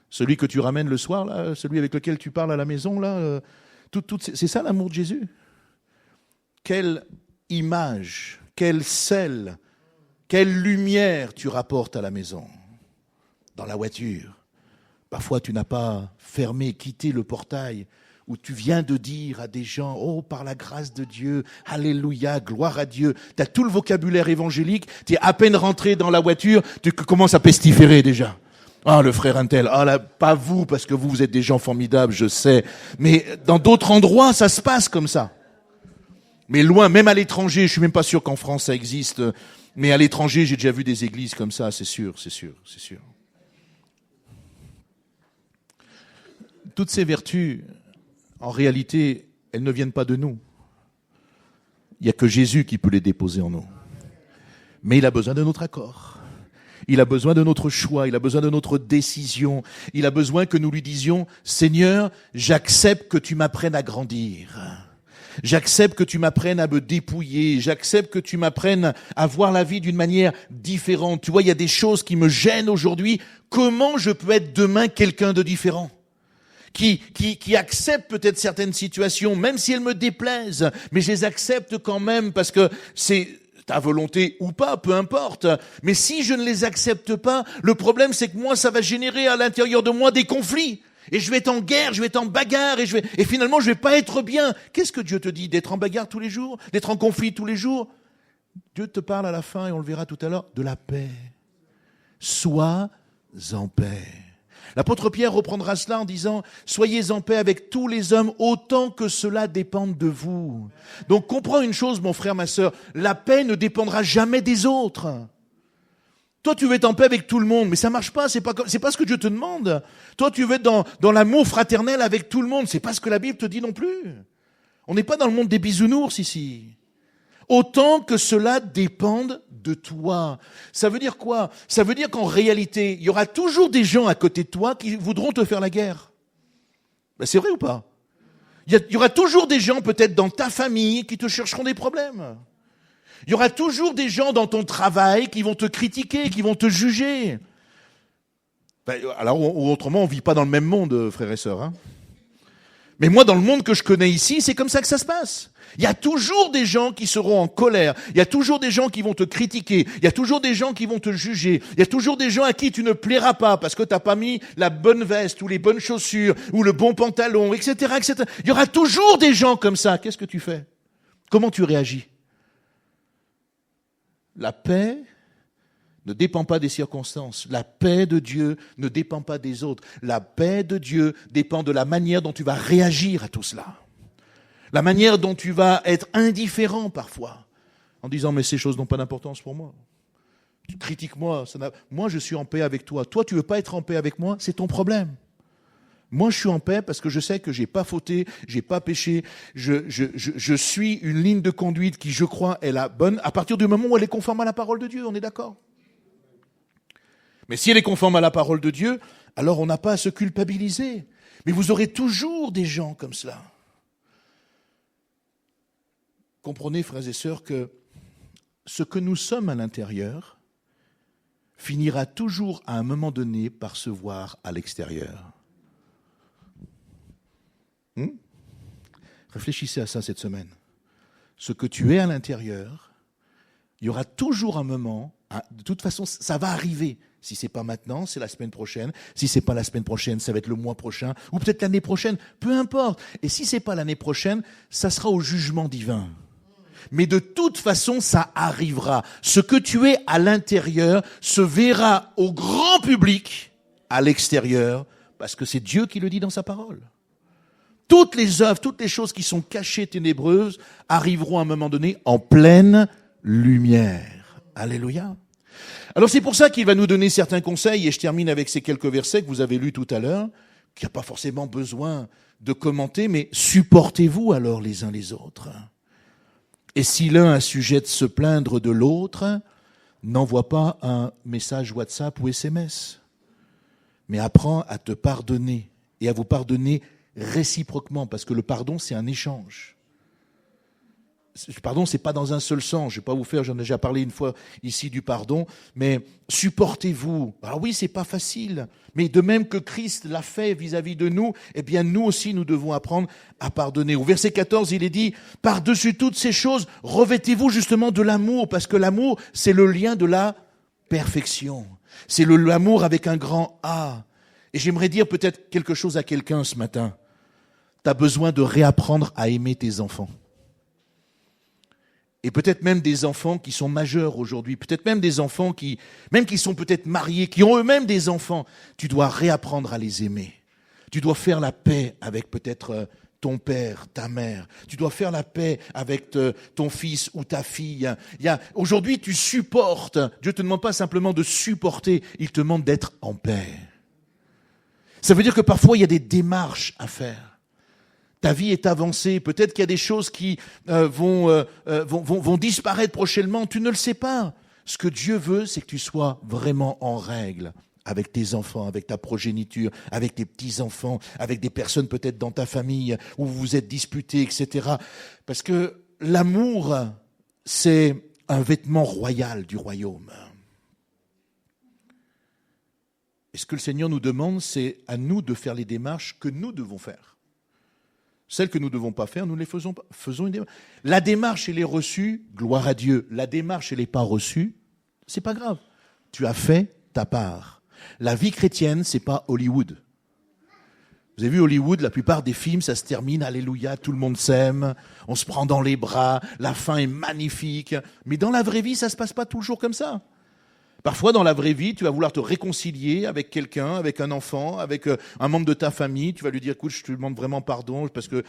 S2: Celui que tu ramènes le soir, là, celui avec lequel tu parles à la maison, là, c'est ça l'amour de Jésus? Quelle image, quel sel, quelle lumière tu rapportes à la maison, dans la voiture. Parfois, tu n'as pas fermé, quitté le portail où tu viens de dire à des gens, oh, par la grâce de Dieu, alléluia, gloire à Dieu. Tu as tout le vocabulaire évangélique, tu es à peine rentré dans la voiture, tu commences à pestiférer déjà. Ah, le frère Untel, ah là, pas vous, parce que vous êtes des gens formidables, je sais. Mais dans d'autres endroits, ça se passe comme ça. Mais loin, même à l'étranger, je suis même pas sûr qu'en France ça existe, mais à l'étranger, j'ai déjà vu des églises comme ça, c'est sûr. Toutes ces vertus, en réalité, elles ne viennent pas de nous. Il n'y a que Jésus qui peut les déposer en nous. Mais il a besoin de notre accord. Il a besoin de notre choix. Il a besoin de notre décision. Il a besoin que nous lui disions, Seigneur, j'accepte que tu m'apprennes à grandir. J'accepte que tu m'apprennes à me dépouiller. J'accepte que tu m'apprennes à voir la vie d'une manière différente. Tu vois, il y a des choses qui me gênent aujourd'hui. Comment je peux être demain quelqu'un de différent ? Qui accepte peut-être certaines situations, même si elles me déplaisent, mais je les accepte quand même parce que c'est ta volonté ou pas, peu importe. Mais si je ne les accepte pas, le problème c'est que moi, ça va générer à l'intérieur de moi des conflits. Et je vais être en guerre, je vais être en bagarre, et finalement je vais pas être bien. Qu'est-ce que Dieu te dit? D'être en bagarre tous les jours? D'être en conflit tous les jours? Dieu te parle à la fin, et on le verra tout à l'heure, de la paix. Sois en paix. L'apôtre Pierre reprendra cela en disant « Soyez en paix avec tous les hommes autant que cela dépende de vous. » Donc comprends une chose, mon frère, ma sœur, la paix ne dépendra jamais des autres. Toi, tu veux être en paix avec tout le monde, mais ça marche pas, c'est pas ce que Dieu te demande. Toi, tu veux être dans l'amour fraternel avec tout le monde, c'est pas ce que la Bible te dit non plus. On n'est pas dans le monde des bisounours ici. Autant que cela dépende de toi. Ça veut dire quoi? Ça veut dire qu'en réalité, il y aura toujours des gens à côté de toi qui voudront te faire la guerre. Ben, c'est vrai ou pas? Il y aura toujours des gens peut-être dans ta famille qui te chercheront des problèmes. Il y aura toujours des gens dans ton travail qui vont te critiquer, qui vont te juger. Ben, alors, ou autrement, on vit pas dans le même monde, frères et sœurs. Hein. Mais moi, dans le monde que je connais ici, c'est comme ça que ça se passe. Il y a toujours des gens qui seront en colère. Il y a toujours des gens qui vont te critiquer. Il y a toujours des gens qui vont te juger. Il y a toujours des gens à qui tu ne plairas pas parce que tu n'as pas mis la bonne veste ou les bonnes chaussures ou le bon pantalon, etc., etc. Il y aura toujours des gens comme ça. Qu'est-ce que tu fais? Comment tu réagis? La paix ne dépend pas des circonstances. La paix de Dieu ne dépend pas des autres. La paix de Dieu dépend de la manière dont tu vas réagir à tout cela. La manière dont tu vas être indifférent parfois, en disant « mais ces choses n'ont pas d'importance pour moi. Tu critiques moi, moi je suis en paix avec toi. Toi tu veux pas être en paix avec moi, c'est ton problème. Moi je suis en paix parce que je sais que j'ai pas fauté, j'ai pas péché, je suis une ligne de conduite qui je crois est la bonne à partir du moment où elle est conforme à la parole de Dieu, on est d'accord? Mais si elle est conforme à la parole de Dieu, alors on n'a pas à se culpabiliser. Mais vous aurez toujours des gens comme cela. Comprenez, frères et sœurs, que ce que nous sommes à l'intérieur finira toujours à un moment donné par se voir à l'extérieur. Réfléchissez à ça cette semaine. Ce que tu es à l'intérieur, il y aura toujours un moment, de toute façon ça va arriver. Si c'est pas maintenant, c'est la semaine prochaine. Si c'est pas la semaine prochaine, ça va être le mois prochain, ou peut-être l'année prochaine, peu importe. Et si c'est pas l'année prochaine, ça sera au jugement divin. Mais de toute façon, ça arrivera. Ce que tu es à l'intérieur se verra au grand public à l'extérieur, parce que c'est Dieu qui le dit dans sa parole. toutes les œuvres, toutes les choses qui sont cachées, ténébreuses, arriveront à un moment donné en pleine lumière. Alléluia. Alors c'est pour ça qu'il va nous donner certains conseils, et je termine avec ces quelques versets que vous avez lus tout à l'heure, qu'il n'y a pas forcément besoin de commenter, mais supportez-vous alors les uns les autres. Et si l'un a sujet de se plaindre de l'autre, n'envoie pas un message WhatsApp ou SMS, mais apprends à te pardonner et à vous pardonner réciproquement, parce que le pardon, c'est un échange. Le pardon, c'est pas dans un seul sens. Je vais pas vous faire, j'en ai déjà parlé une fois ici du pardon, mais supportez-vous. Alors oui, c'est pas facile, mais de même que Christ l'a fait vis-à-vis de nous, eh bien nous aussi, nous devons apprendre à pardonner. Au verset 14, il est dit, par-dessus toutes ces choses, revêtez-vous justement de l'amour, parce que l'amour, c'est le lien de la perfection. C'est l'amour avec un grand A. Et j'aimerais dire peut-être quelque chose à quelqu'un ce matin. Tu as besoin de réapprendre à aimer tes enfants. Et peut-être même des enfants qui sont majeurs aujourd'hui, peut-être même des enfants qui sont peut-être mariés, qui ont eux-mêmes des enfants. Tu dois réapprendre à les aimer. Tu dois faire la paix avec peut-être ton père, ta mère. Tu dois faire la paix avec ton fils ou ta fille. Aujourd'hui, tu supportes. Dieu ne te demande pas simplement de supporter, il te demande d'être en paix. Ça veut dire que parfois, il y a des démarches à faire. Ta vie est avancée, peut-être qu'il y a des choses qui vont disparaître prochainement, tu ne le sais pas. Ce que Dieu veut, c'est que tu sois vraiment en règle avec tes enfants, avec ta progéniture, avec tes petits-enfants, avec des personnes peut-être dans ta famille où vous vous êtes disputés, etc. Parce que l'amour, c'est un vêtement royal du royaume. Et ce que le Seigneur nous demande, c'est à nous de faire les démarches que nous devons faire. Celles que nous ne devons pas faire, nous ne les faisons pas. Faisons une démarche. La démarche, elle est reçue, gloire à Dieu. La démarche, elle n'est pas reçue, c'est pas grave. Tu as fait ta part. La vie chrétienne, c'est pas Hollywood. Vous avez vu Hollywood, la plupart des films, ça se termine, alléluia, tout le monde s'aime, on se prend dans les bras, la fin est magnifique. Mais dans la vraie vie, ça se passe pas toujours comme ça. Parfois, dans la vraie vie, tu vas vouloir te réconcilier avec quelqu'un, avec un enfant, avec un membre de ta famille. Tu vas lui dire, écoute, je te demande vraiment pardon, parce que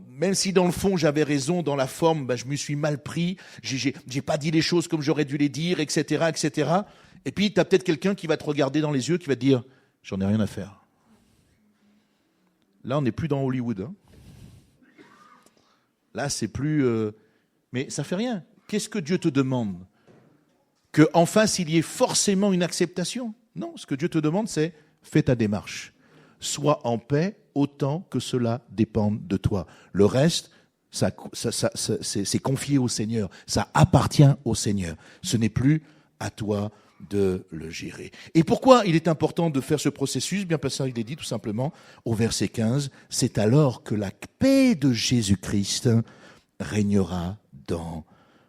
S2: même si dans le fond, j'avais raison, dans la forme, je me suis mal pris, j'ai pas dit les choses comme j'aurais dû les dire, etc., etc. Et puis, tu as peut-être quelqu'un qui va te regarder dans les yeux, qui va te dire, j'en ai rien à faire. Là, on n'est plus dans Hollywood. Hein. Là, c'est plus... Mais ça fait rien. Qu'est-ce que Dieu te demande ? Qu'en face, il y ait forcément une acceptation. Non, ce que Dieu te demande, c'est fais ta démarche. Sois en paix autant que cela dépende de toi. Le reste, c'est confié au Seigneur. Ça appartient au Seigneur. Ce n'est plus à toi de le gérer. Et pourquoi il est important de faire ce processus ? Bien parce qu'il est dit tout simplement au verset 15, c'est alors que la paix de Jésus-Christ régnera dans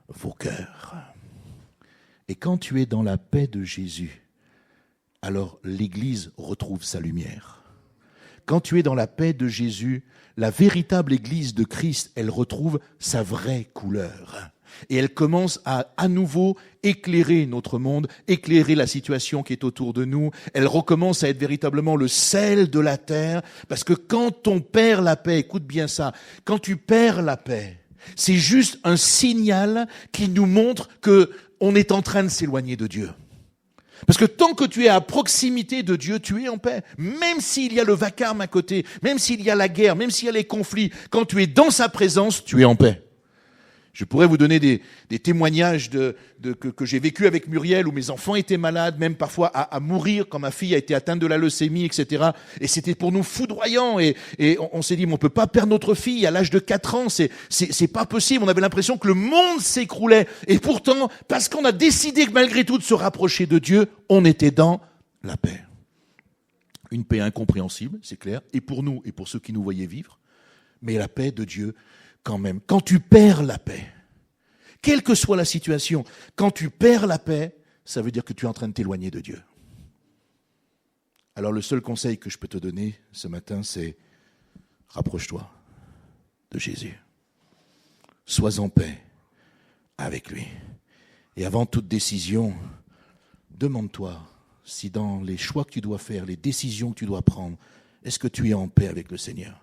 S2: vos cœurs. Et quand tu es dans la paix de Jésus, alors l'Église retrouve sa lumière. Quand tu es dans la paix de Jésus, la véritable Église de Christ, elle retrouve sa vraie couleur. Et elle commence à nouveau éclairer notre monde, éclairer la situation qui est autour de nous. Elle recommence à être véritablement le sel de la terre. Parce que quand on perd la paix, écoute bien ça, quand tu perds la paix, c'est juste un signal qui nous montre qu'on est en train de s'éloigner de Dieu. Parce que tant que tu es à proximité de Dieu, tu es en paix. Même s'il y a le vacarme à côté, même s'il y a la guerre, même s'il y a les conflits, quand tu es dans sa présence, tu es en paix. Je pourrais vous donner des témoignages que j'ai vécu avec Muriel, où mes enfants étaient malades, même parfois à mourir, quand ma fille a été atteinte de la leucémie, etc. Et c'était pour nous foudroyant. Et on s'est dit, mais on peut pas perdre notre fille à l'âge de 4 ans. C'est pas possible. On avait l'impression que le monde s'écroulait. Et pourtant, parce qu'on a décidé que malgré tout de se rapprocher de Dieu, on était dans la paix. Une paix incompréhensible, c'est clair, et pour nous et pour ceux qui nous voyaient vivre. Mais la paix de Dieu, quand même, quand tu perds la paix, quelle que soit la situation, quand tu perds la paix, ça veut dire que tu es en train de t'éloigner de Dieu. Alors le seul conseil que je peux te donner ce matin, c'est rapproche-toi de Jésus. Sois en paix avec lui. Et avant toute décision, demande-toi si dans les choix que tu dois faire, les décisions que tu dois prendre, est-ce que tu es en paix avec le Seigneur ?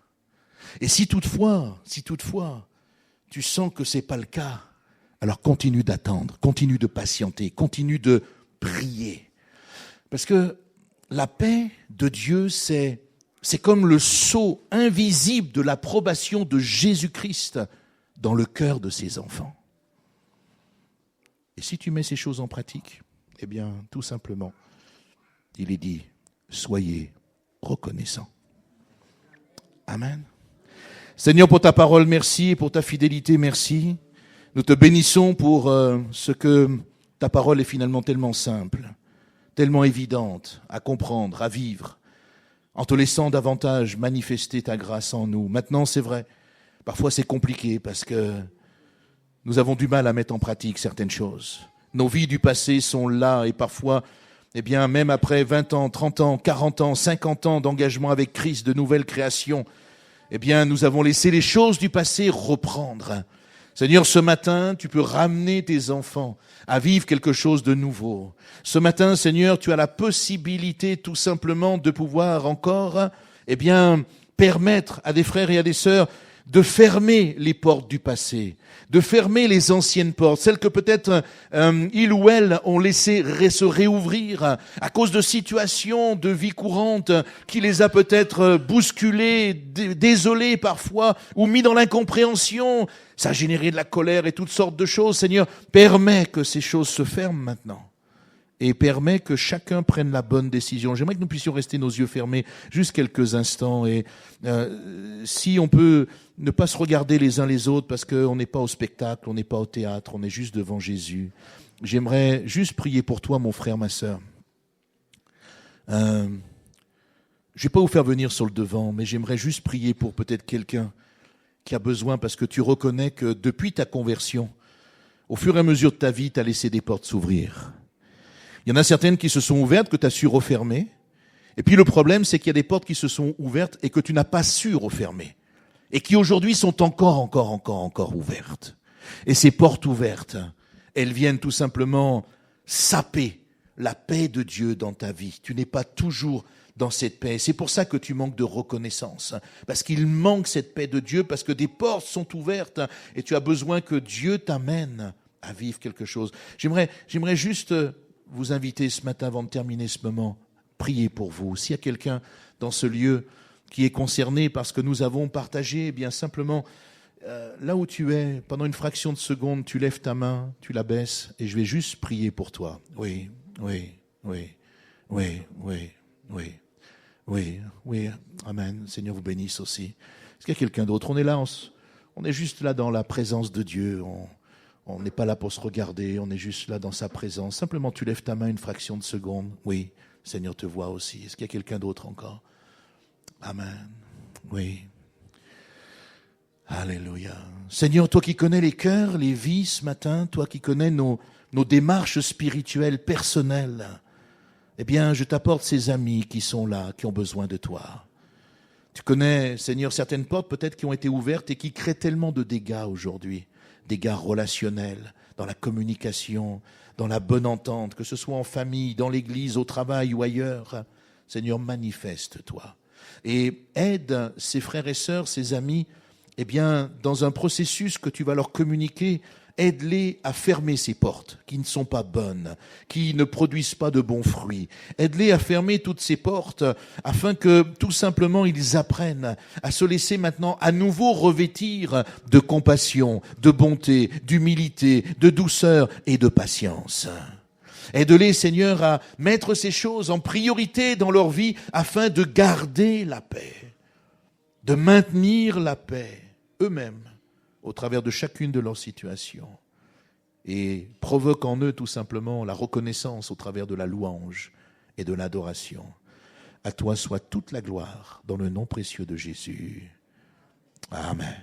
S2: Et si toutefois, tu sens que c'est pas le cas, alors continue d'attendre, continue de patienter, continue de prier. Parce que la paix de Dieu, c'est comme le sceau invisible de l'approbation de Jésus-Christ dans le cœur de ses enfants. Et si tu mets ces choses en pratique, eh bien, tout simplement, il est dit, soyez reconnaissants. Amen. Seigneur, pour ta parole, merci, et pour ta fidélité, merci. Nous te bénissons pour ce que ta parole est finalement tellement simple, tellement évidente à comprendre, à vivre, en te laissant davantage manifester ta grâce en nous. Maintenant, c'est vrai, parfois c'est compliqué parce que nous avons du mal à mettre en pratique certaines choses. Nos vies du passé sont là et parfois, eh bien, même après 20 ans, 30 ans, 40 ans, 50 ans d'engagement avec Christ, de nouvelles créations, eh bien, nous avons laissé les choses du passé reprendre. Seigneur, ce matin, tu peux ramener tes enfants à vivre quelque chose de nouveau. Ce matin, Seigneur, tu as la possibilité tout simplement de pouvoir encore, eh bien, permettre à des frères et à des sœurs de fermer les portes du passé, de fermer les anciennes portes, celles que peut-être ils ou elles ont laissé se réouvrir à cause de situations de vie courante qui les a peut-être bousculés, désolés parfois, ou mis dans l'incompréhension. Ça a généré de la colère et toutes sortes de choses. Seigneur, permets que ces choses se ferment maintenant. Et permet que chacun prenne la bonne décision. J'aimerais que nous puissions rester nos yeux fermés juste quelques instants. Et si on peut ne pas se regarder les uns les autres parce qu'on n'est pas au spectacle, on n'est pas au théâtre, on est juste devant Jésus. J'aimerais juste prier pour toi, mon frère, ma sœur. Je ne vais pas vous faire venir sur le devant, mais j'aimerais juste prier pour peut-être quelqu'un qui a besoin, parce que tu reconnais que depuis ta conversion, au fur et à mesure de ta vie, tu as laissé des portes s'ouvrir. Il y en a certaines qui se sont ouvertes, que tu as su refermer. Et puis le problème, c'est qu'il y a des portes qui se sont ouvertes et que tu n'as pas su refermer. Et qui aujourd'hui sont encore ouvertes. Et ces portes ouvertes, elles viennent tout simplement saper la paix de Dieu dans ta vie. Tu n'es pas toujours dans cette paix. C'est pour ça que tu manques de reconnaissance. Parce qu'il manque cette paix de Dieu, parce que des portes sont ouvertes et tu as besoin que Dieu t'amène à vivre quelque chose. J'aimerais juste vous inviter ce matin, avant de terminer ce moment, prier pour vous. S'il y a quelqu'un dans ce lieu qui est concerné par ce que nous avons partagé, eh bien simplement, là où tu es, pendant une fraction de seconde, tu lèves ta main, tu la baisses, et je vais juste prier pour toi. Oui, amen. Seigneur vous bénisse aussi. Est-ce qu'il y a quelqu'un d'autre? On est là, on est juste là dans la présence de Dieu. On n'est pas là pour se regarder, on est juste là dans sa présence. Simplement, tu lèves ta main une fraction de seconde. Oui, Seigneur te voit aussi. Est-ce qu'il y a quelqu'un d'autre encore? Amen. Oui. Alléluia. Seigneur, toi qui connais les cœurs, les vies ce matin, toi qui connais nos démarches spirituelles personnelles, eh bien, je t'apporte ces amis qui sont là, qui ont besoin de toi. Tu connais, Seigneur, certaines portes peut-être qui ont été ouvertes et qui créent tellement de dégâts aujourd'hui. Dégâts relationnels, dans la communication, dans la bonne entente, que ce soit en famille, dans l'église, au travail ou ailleurs. Seigneur, manifeste-toi. Et aide ces frères et sœurs, ces amis, eh bien, dans un processus que tu vas leur communiquer, aide-les à fermer ces portes qui ne sont pas bonnes, qui ne produisent pas de bons fruits. Aide-les à fermer toutes ces portes afin que tout simplement ils apprennent à se laisser maintenant à nouveau revêtir de compassion, de bonté, d'humilité, de douceur et de patience. Aide-les, Seigneur, à mettre ces choses en priorité dans leur vie afin de garder la paix, de maintenir la paix eux-mêmes au travers de chacune de leurs situations, et provoque en eux tout simplement la reconnaissance au travers de la louange et de l'adoration. À toi soit toute la gloire dans le nom précieux de Jésus. Amen.